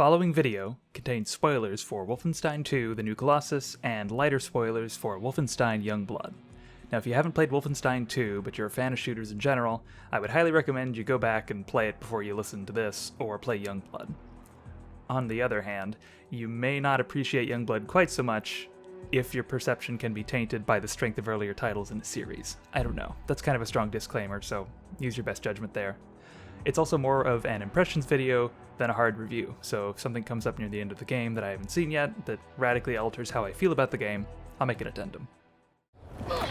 following video contains spoilers for Wolfenstein 2: The New Colossus and lighter spoilers for Wolfenstein Youngblood. Now, if you haven't played Wolfenstein 2, but you're a fan of shooters in general, I would highly recommend you go back and play it before you listen to this, or play Youngblood. On the other hand, you may not appreciate Youngblood quite so much if your perception can be tainted by the strength of earlier titles in the series. I don't know. That's kind of a strong disclaimer, so use your best judgment there. It's also more of an impressions video than a hard review, so if something comes up near the end of the game that I haven't seen yet that radically alters how I feel about the game, I'll make an addendum. I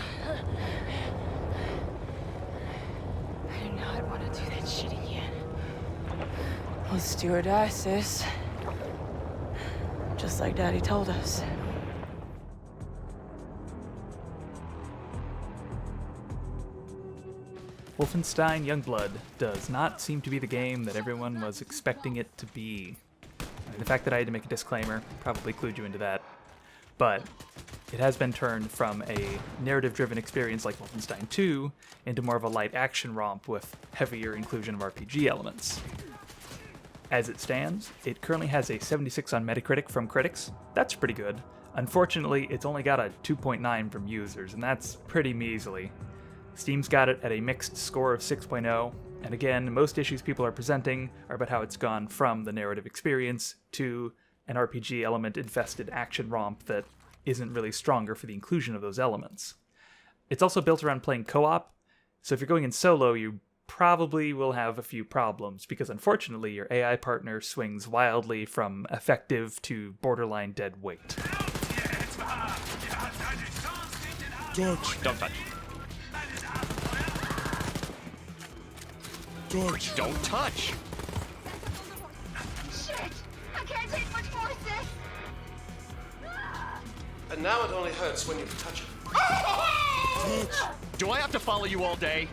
do not want to do that shit again. Let's do or die, sis. Just like Daddy told us. Wolfenstein Youngblood does not seem to be the game that everyone was expecting it to be. The fact that I had to make a disclaimer probably clued you into that. But it has been turned from a narrative-driven experience like Wolfenstein 2 into more of a light action romp with heavier inclusion of RPG elements. As it stands, it currently has a 76 on Metacritic from critics. That's pretty good. Unfortunately, it's only got a 2.9 from users, and that's pretty measly. Steam's got it at a mixed score of 6.0, and again, most issues people are presenting are about how it's gone from the narrative experience to an RPG element-infested action romp that isn't really stronger for the inclusion of those elements. It's also built around playing co-op, so if you're going in solo, you probably will have a few problems, because unfortunately your AI partner swings wildly from effective to borderline dead weight. George, Don't touch. George, Don't touch! Shit! I can't take much more, sis! And now it only hurts when you touch it. George. Do I have to follow you all day?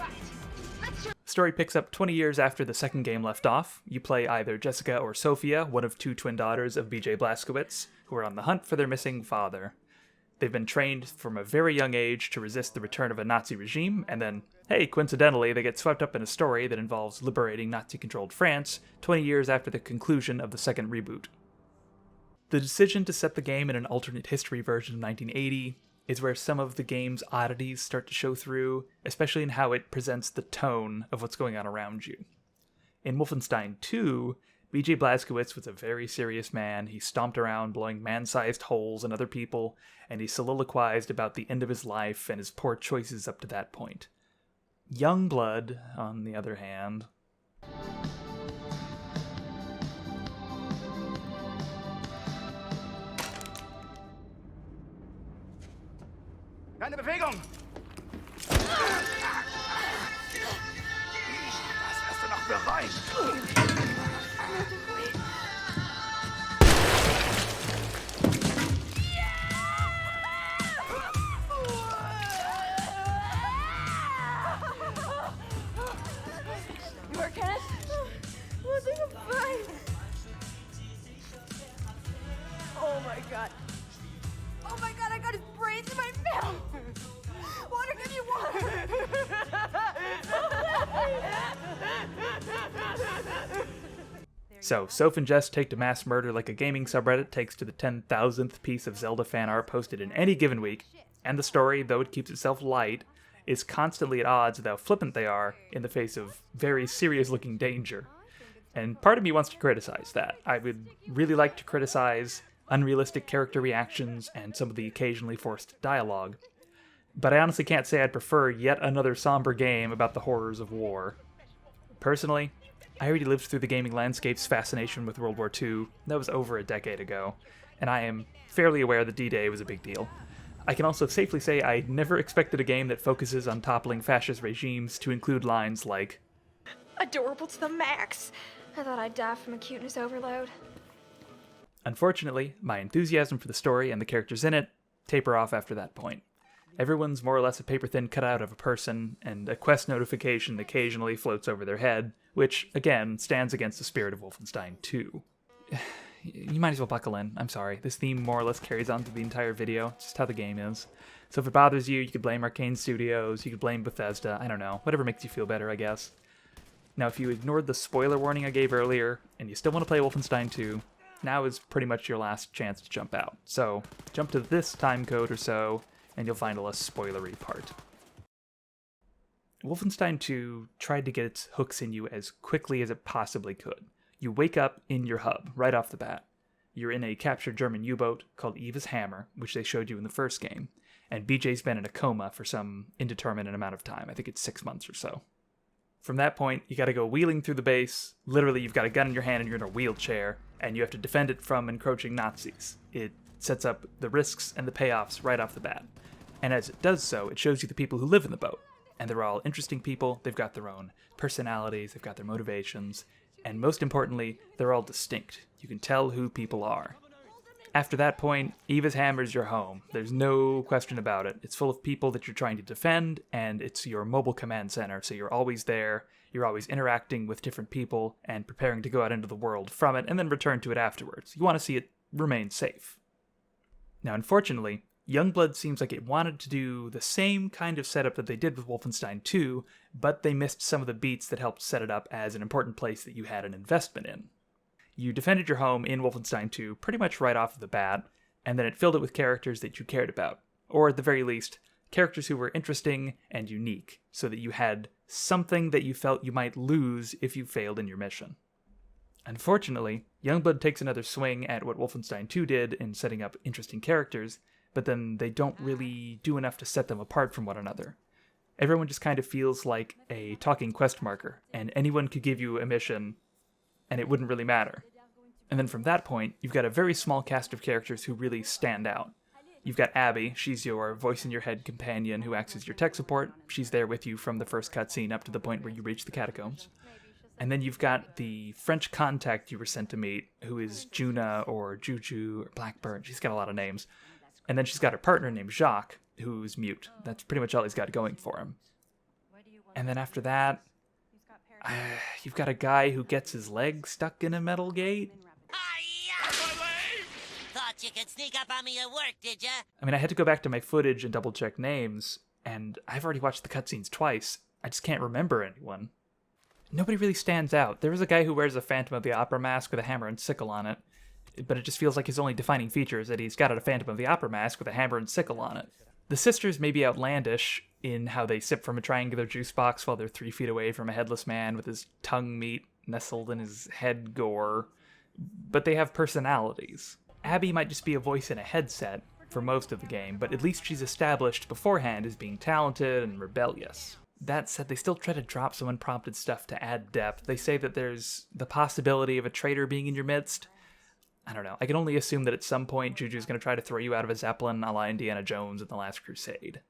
The story picks up 20 years after the second game left off. You play either Jessica or Sophia, one of two twin daughters of B.J. Blazkowicz, who are on the hunt for their missing father. They've been trained from a very young age to resist the return of a Nazi regime, and then, hey, coincidentally, they get swept up in a story that involves liberating Nazi-controlled France 20 years after the conclusion of the second reboot. The decision to set the game in an alternate history version of 1980 is where some of the game's oddities start to show through, especially in how it presents the tone of what's going on around you. In Wolfenstein 2, B.J. Blazkowicz was a very serious man. He stomped around blowing man-sized holes in other people, and he soliloquized about the end of his life and his poor choices up to that point. Youngblood, on the other hand... Keine Bewegung! Das wärst du noch bereit! You okay? I think I'm fine. Oh my god. Oh my god, I got his brains in my mouth! Water, give me water! So, Soph and Jess take to mass murder like a gaming subreddit takes to the 10,000th piece of Zelda fan art posted in any given week, and the story, though it keeps itself light, is constantly at odds with how flippant they are in the face of very serious-looking danger. And part of me wants to criticize that. I would really like to criticize unrealistic character reactions and some of the occasionally forced dialogue. But I honestly can't say I'd prefer yet another somber game about the horrors of war. Personally, I already lived through the gaming landscape's fascination with World War II. That was over a decade ago, and I am fairly aware that D-Day was a big deal. I can also safely say I never expected a game that focuses on toppling fascist regimes to include lines like, Adorable to the max. I thought I'd die from a cuteness overload. Unfortunately, my enthusiasm for the story and the characters in it taper off after that point. Everyone's more or less a paper-thin cutout of a person, and a quest notification occasionally floats over their head, which, again, stands against the spirit of Wolfenstein 2. You might as well buckle in. I'm sorry. This theme more or less carries on through the entire video. It's just how the game is. So if it bothers you, you could blame Arcane Studios, you could blame Bethesda, I don't know. Whatever makes you feel better, I guess. Now, if you ignored the spoiler warning I gave earlier, and you still want to play Wolfenstein 2, now is pretty much your last chance to jump out. So jump to this time code or so, and you'll find a less spoilery part. Wolfenstein 2 tried to get its hooks in you as quickly as it possibly could. You wake up in your hub right off the bat. You're in a captured German U-boat called Eva's Hammer, which they showed you in the first game, and BJ's been in a coma for some indeterminate amount of time. I think it's 6 months or so. From that point, you gotta go wheeling through the base. Literally, you've got a gun in your hand and you're in a wheelchair, and you have to defend it from encroaching Nazis. It sets up the risks and the payoffs right off the bat. And as it does so, it shows you the people who live in the boat. And they're all interesting people, they've got their own personalities, they've got their motivations, and most importantly, they're all distinct. You can tell who people are. After that point, Eva's Hammer's your home. There's no question about it. It's full of people that you're trying to defend, and it's your mobile command center, so you're always there, you're always interacting with different people, and preparing to go out into the world from it, and then return to it afterwards. You want to see it remain safe. Now, unfortunately, Youngblood seems like it wanted to do the same kind of setup that they did with Wolfenstein 2, but they missed some of the beats that helped set it up as an important place that you had an investment in. You defended your home in Wolfenstein 2 pretty much right off the bat, and then it filled it with characters that you cared about, or at the very least, characters who were interesting and unique, so that you had something that you felt you might lose if you failed in your mission. Unfortunately, Youngblood takes another swing at what Wolfenstein 2 did in setting up interesting characters, but then they don't really do enough to set them apart from one another. Everyone just kind of feels like a talking quest marker, and anyone could give you a mission, and it wouldn't really matter. And then from that point, you've got a very small cast of characters who really stand out. You've got Abby, she's your voice-in-your-head companion who acts as your tech support. She's there with you from the first cutscene up to the point where you reach the catacombs. And then you've got the French contact you were sent to meet, who is Juna or Juju or Blackbird. She's got a lot of names. And then she's got her partner named Jacques, who's mute. That's pretty much all he's got going for him. And then after that, you've got a guy who gets his leg stuck in a metal gate. Thought you could sneak up on me at work, did ya? I mean, I had to go back to my footage and double-check names, and I've already watched the cutscenes twice. I just can't remember anyone. Nobody really stands out. There is a guy who wears a Phantom of the Opera mask with a hammer and sickle on it, but it just feels like his only defining feature is that he's got a Phantom of the Opera mask with a hammer and sickle on it. The sisters may be outlandish in how they sip from a triangular juice box while they're 3 feet away from a headless man with his tongue meat nestled in his head gore, but they have personalities. Abby might just be a voice in a headset for most of the game, but at least she's established beforehand as being talented and rebellious. That said, they still try to drop some unprompted stuff to add depth. They say that there's the possibility of a traitor being in your midst. I don't know. I can only assume that at some point Juju's going to try to throw you out of a Zeppelin a la Indiana Jones in The Last Crusade.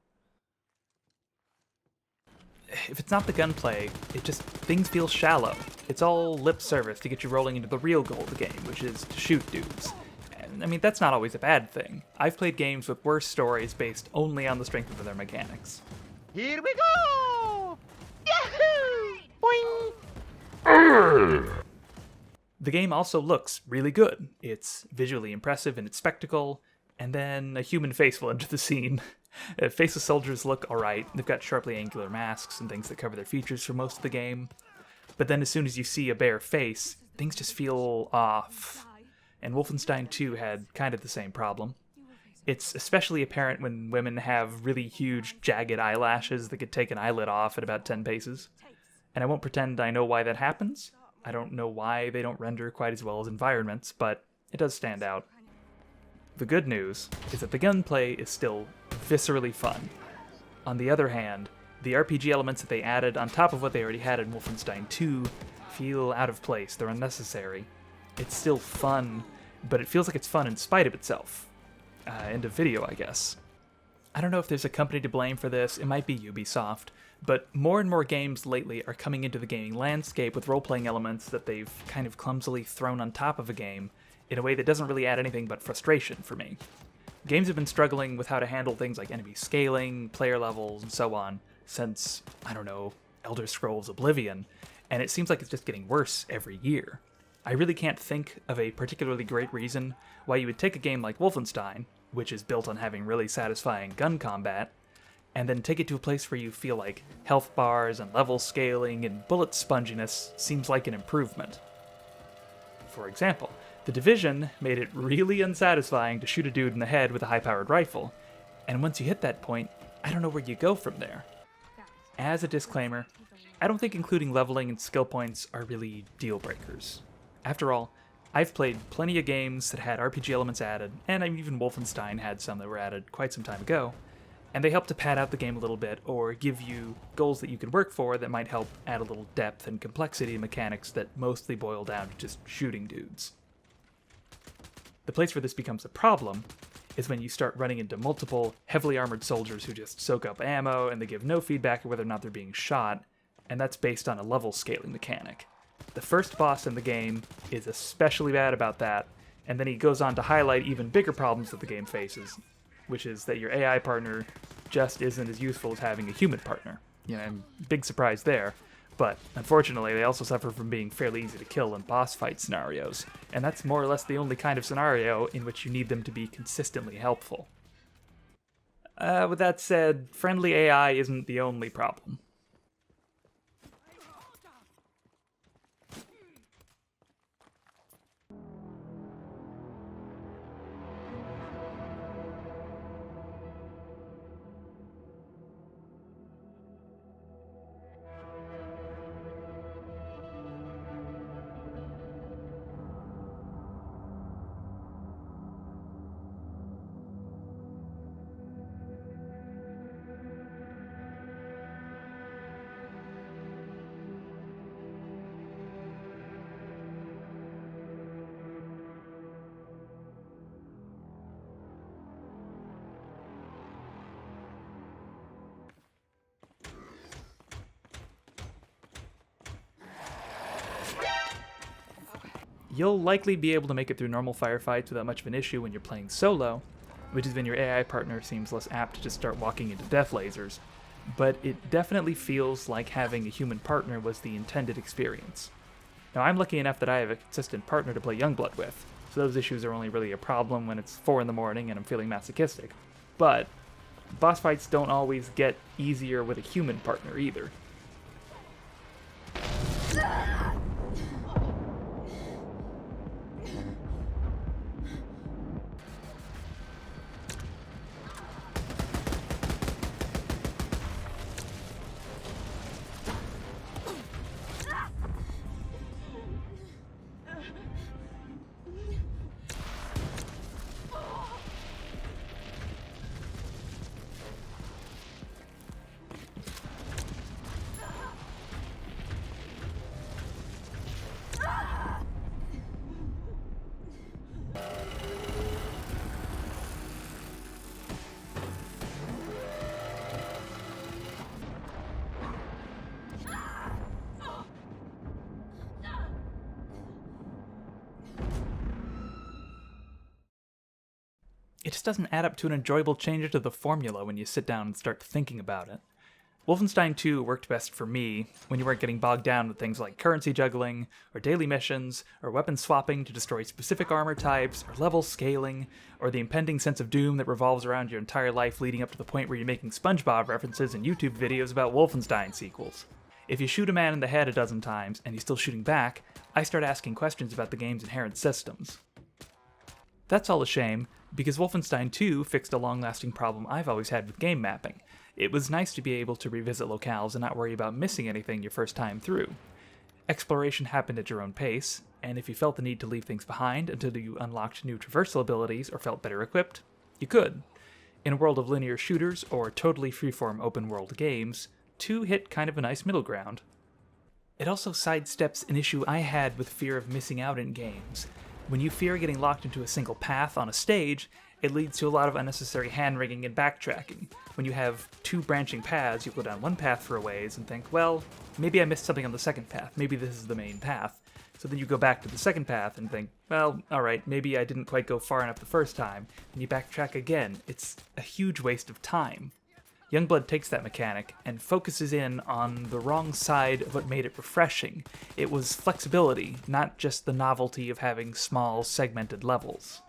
If it's not the gunplay, things feel shallow. It's all lip service to get you rolling into the real goal of the game, which is to shoot dudes. And, I mean, that's not always a bad thing. I've played games with worse stories based only on the strength of their mechanics. Here we go! Yahoo! Boing! The game also looks really good. It's visually impressive in its spectacle, and then a human face will enter the scene. Faceless soldiers look alright. They've got sharply angular masks and things that cover their features for most of the game. But then as soon as you see a bare face, things just feel off. And Wolfenstein 2 had kind of the same problem. It's especially apparent when women have really huge, jagged eyelashes that could take an eyelid off at about 10 paces. And I won't pretend I know why that happens. I don't know why they don't render quite as well as environments, but it does stand out. The good news is that the gunplay is still viscerally fun. On the other hand, the RPG elements that they added on top of what they already had in Wolfenstein 2 feel out of place, they're unnecessary. It's still fun, but it feels like it's fun in spite of itself. End of video, I guess. I don't know if there's a company to blame for this, it might be Ubisoft, but more and more games lately are coming into the gaming landscape with role-playing elements that they've kind of clumsily thrown on top of a game in a way that doesn't really add anything but frustration for me. Games have been struggling with how to handle things like enemy scaling, player levels, and so on since, I don't know, Elder Scrolls Oblivion, and it seems like it's just getting worse every year. I really can't think of a particularly great reason why you would take a game like Wolfenstein, which is built on having really satisfying gun combat, and then take it to a place where you feel like health bars and level scaling and bullet sponginess seems like an improvement. For example, The Division made it really unsatisfying to shoot a dude in the head with a high-powered rifle, and once you hit that point, I don't know where you go from there. As a disclaimer, I don't think including leveling and skill points are really deal breakers. After all, I've played plenty of games that had RPG elements added, and even Wolfenstein had some that were added quite some time ago, and they help to pad out the game a little bit or give you goals that you can work for that might help add a little depth and complexity to mechanics that mostly boil down to just shooting dudes. The place where this becomes a problem is when you start running into multiple heavily armored soldiers who just soak up ammo and they give no feedback on whether or not they're being shot, and that's based on a level scaling mechanic. The first boss in the game is especially bad about that, and then he goes on to highlight even bigger problems that the game faces, which is that your AI partner just isn't as useful as having a human partner. And big surprise there. But unfortunately, they also suffer from being fairly easy to kill in boss fight scenarios, and that's more or less the only kind of scenario in which you need them to be consistently helpful. With that said, friendly AI isn't the only problem. You'll likely be able to make it through normal firefights without much of an issue when you're playing solo, which is when your AI partner seems less apt to just start walking into death lasers, but it definitely feels like having a human partner was the intended experience. Now, I'm lucky enough that I have a consistent partner to play Youngblood with, so those issues are only really a problem when it's 4 in the morning and I'm feeling masochistic, but boss fights don't always get easier with a human partner either. It just doesn't add up to an enjoyable change to the formula when you sit down and start thinking about it. Wolfenstein 2 worked best for me when you weren't getting bogged down with things like currency juggling, or daily missions, or weapon swapping to destroy specific armor types, or level scaling, or the impending sense of doom that revolves around your entire life leading up to the point where you're making SpongeBob references in YouTube videos about Wolfenstein sequels. If you shoot a man in the head a dozen times and he's still shooting back, I start asking questions about the game's inherent systems. That's all a shame, because Wolfenstein 2 fixed a long-lasting problem I've always had with game mapping. It was nice to be able to revisit locales and not worry about missing anything your first time through. Exploration happened at your own pace, and if you felt the need to leave things behind until you unlocked new traversal abilities or felt better equipped, you could. In a world of linear shooters or totally freeform open-world games, 2 hit kind of a nice middle ground. It also sidesteps an issue I had with fear of missing out in games. When you fear getting locked into a single path on a stage, it leads to a lot of unnecessary hand-wringing and backtracking. When you have 2 branching paths, you go down one path for a ways and think, well, maybe I missed something on the second path, maybe this is the main path. So then you go back to the second path and think, well, alright, maybe I didn't quite go far enough the first time, and you backtrack again. It's a huge waste of time. Youngblood takes that mechanic and focuses in on the wrong side of what made it refreshing. It was flexibility, not just the novelty of having small, segmented levels.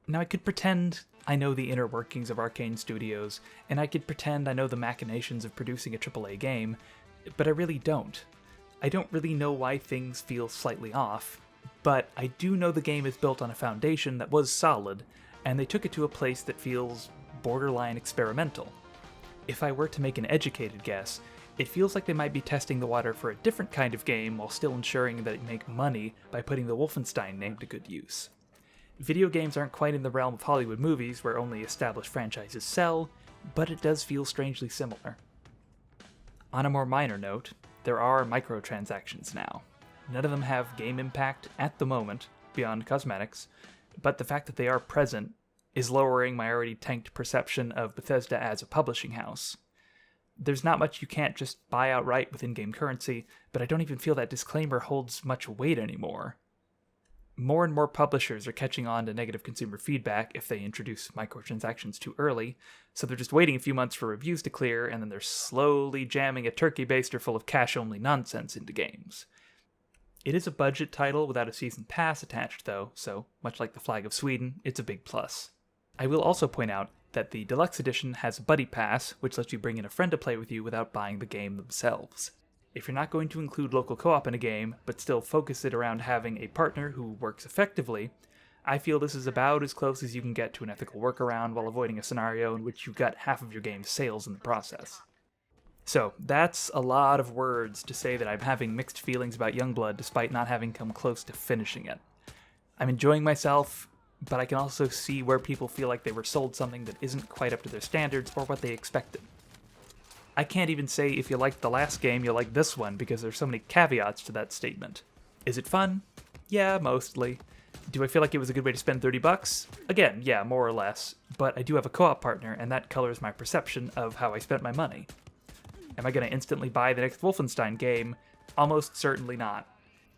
Now, I could pretend I know the inner workings of Arcane Studios, and I could pretend I know the machinations of producing a AAA game, but I really don't. I don't really know why things feel slightly off, but I do know the game is built on a foundation that was solid, and they took it to a place that feels borderline experimental. If I were to make an educated guess, it feels like they might be testing the water for a different kind of game while still ensuring that it make money by putting the Wolfenstein name to good use. Video games aren't quite in the realm of Hollywood movies where only established franchises sell, but it does feel strangely similar. On a more minor note, there are microtransactions now. None of them have game impact at the moment, beyond cosmetics, but the fact that they are present is lowering my already tanked perception of Bethesda as a publishing house. There's not much you can't just buy outright with in-game currency, but I don't even feel that disclaimer holds much weight anymore. More and more publishers are catching on to negative consumer feedback if they introduce microtransactions too early, so they're just waiting a few months for reviews to clear, and then they're slowly jamming a turkey baster full of cash-only nonsense into games. It is a budget title without a season pass attached though, so much like the Flag of Sweden, it's a big plus. I will also point out that the Deluxe Edition has a Buddy Pass, which lets you bring in a friend to play with you without buying the game themselves. If you're not going to include local co-op in a game, but still focus it around having a partner who works effectively, I feel this is about as close as you can get to an ethical workaround while avoiding a scenario in which you gut half of your game's sales in the process. So, that's a lot of words to say that I'm having mixed feelings about Youngblood despite not having come close to finishing it. I'm enjoying myself, but I can also see where people feel like they were sold something that isn't quite up to their standards or what they expected. I can't even say if you liked the last game, you'll like this one, because there's so many caveats to that statement. Is it fun? Yeah, mostly. Do I feel like it was a good way to spend $30? Again, yeah, more or less. But I do have a co-op partner, and that colors my perception of how I spent my money. Am I going to instantly buy the next Wolfenstein game? Almost certainly not.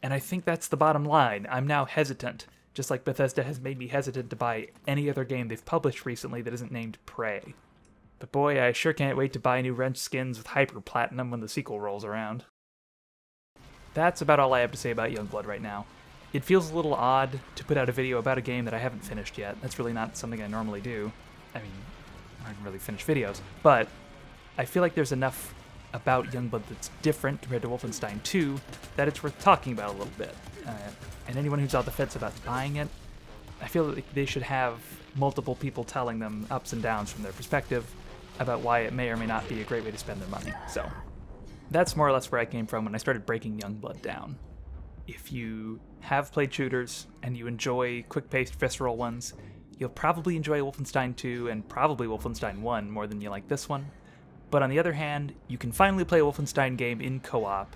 And I think that's the bottom line. I'm now hesitant, just like Bethesda has made me hesitant to buy any other game they've published recently that isn't named Prey. But boy, I sure can't wait to buy new wrench skins with Hyper Platinum when the sequel rolls around. That's about all I have to say about Youngblood right now. It feels a little odd to put out a video about a game that I haven't finished yet. That's really not something I normally do. I mean, I don't really finish videos. But I feel like there's enough about Youngblood that's different compared to Wolfenstein 2 that it's worth talking about a little bit. And anyone who's on the fence about buying it, I feel like they should have multiple people telling them ups and downs from their perspective about why it may or may not be a great way to spend their money. So that's more or less where I came from when I started breaking Youngblood down. If you have played shooters and you enjoy quick-paced visceral ones, you'll probably enjoy Wolfenstein 2 and probably Wolfenstein 1 more than you like this one. But on the other hand, you can finally play a Wolfenstein game in co-op,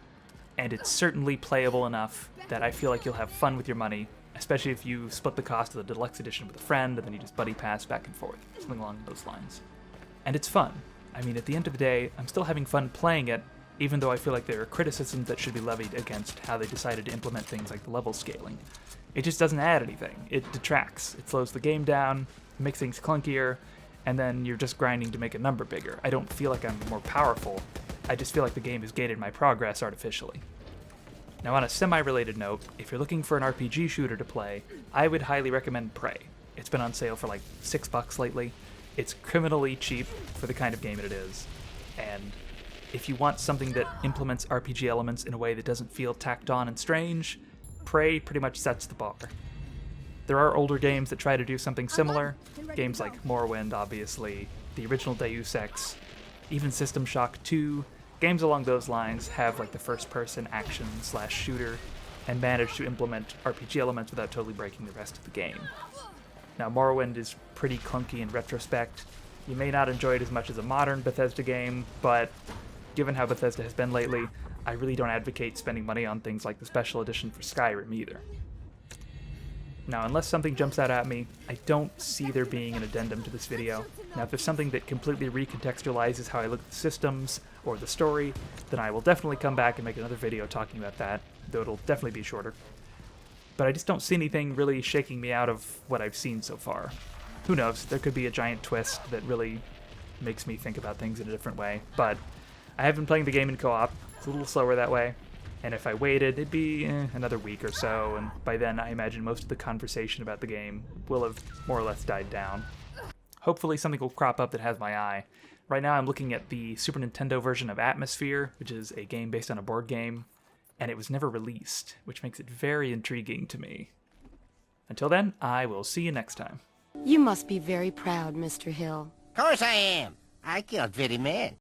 and it's certainly playable enough that I feel like you'll have fun with your money, especially if you split the cost of the Deluxe Edition with a friend and then you just buddy pass back and forth, something along those lines. And it's fun. I mean, at the end of the day, I'm still having fun playing it, even though I feel like there are criticisms that should be levied against how they decided to implement things like the level scaling. It just doesn't add anything. It detracts. It slows the game down, makes things clunkier, and then you're just grinding to make a number bigger. I don't feel like I'm more powerful. I just feel like the game has gated my progress artificially. Now, on a semi-related note, if you're looking for an RPG shooter to play, I would highly recommend Prey. It's been on sale for like $6 lately. It's criminally cheap for the kind of game it is. And if you want something that implements RPG elements in a way that doesn't feel tacked on and strange, Prey pretty much sets the bar. There are older games that try to do something similar, games like Morrowind, obviously, the original Deus Ex, even System Shock 2. Games along those lines have like the first-person action/shooter and manage to implement RPG elements without totally breaking the rest of the game. Now, Morrowind is pretty clunky in retrospect. You may not enjoy it as much as a modern Bethesda game, but given how Bethesda has been lately, I really don't advocate spending money on things like the special edition for Skyrim either. Now, unless something jumps out at me, I don't see there being an addendum to this video. Now, if there's something that completely recontextualizes how I look at the systems or the story, then I will definitely come back and make another video talking about that, though it'll definitely be shorter. But I just don't see anything really shaking me out of what I've seen so far. Who knows, there could be a giant twist that really makes me think about things in a different way, but I have been playing the game in co-op. It's a little slower that way. And if I waited, it'd be another week or so, and by then I imagine most of the conversation about the game will have more or less died down. Hopefully something will crop up that has my eye. Right now I'm looking at the Super Nintendo version of Atmosphere, which is a game based on a board game, and it was never released, which makes it very intriguing to me. Until then, I will see you next time. You must be very proud, Mr. Hill. Of course I am. I killed 50 men.